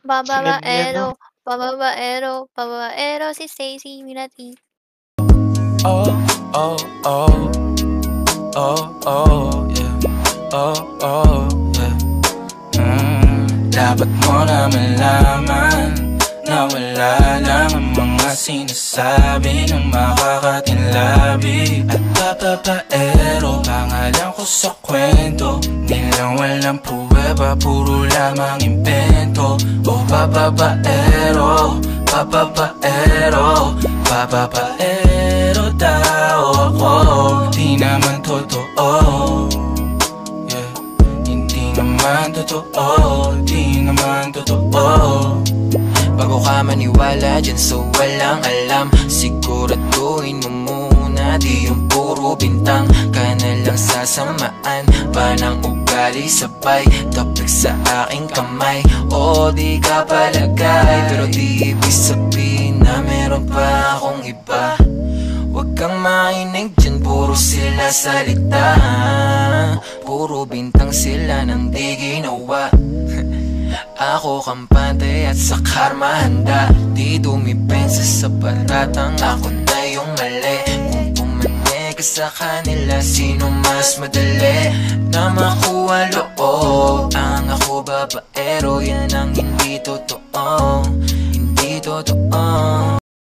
Sunod niya 'no? Bababaero, bababaero, babaero si Stacy Minati. Oh, oh, oh. Oh, oh, yeah. Oh, oh, yeah. Dapat mo na malaman na wala lang ang mga sinasabi ng makakatinlabi. At bababaero, pangalan ko sa kwento, nilang walang pruweba, puro lamang invento. Oh, bababaero, bababaero, bababaero daw ako. Di naman totoo, yeah. Hindi naman totoo, di naman totoo. Bago ka maniwala dyan so walang alam, siguraduhin mo muna di yung puro bintang ka na lang sasamaan pa ng ugali sabay tapik sa aking kamay. O di ka palagay pero di ibig sabihin na meron pa akong iba. Huwag kang mainig dyan, puro sila salita, puro bintang sila nang di ginawa. Ako kampante at sa karma handa, di dumipensa sa paratang ako na yung mali. Kung pumanig ka sa kanila, sino mas madali na makuha loob? Ang ako babaero, yan ang hindi totoo, hindi totoo.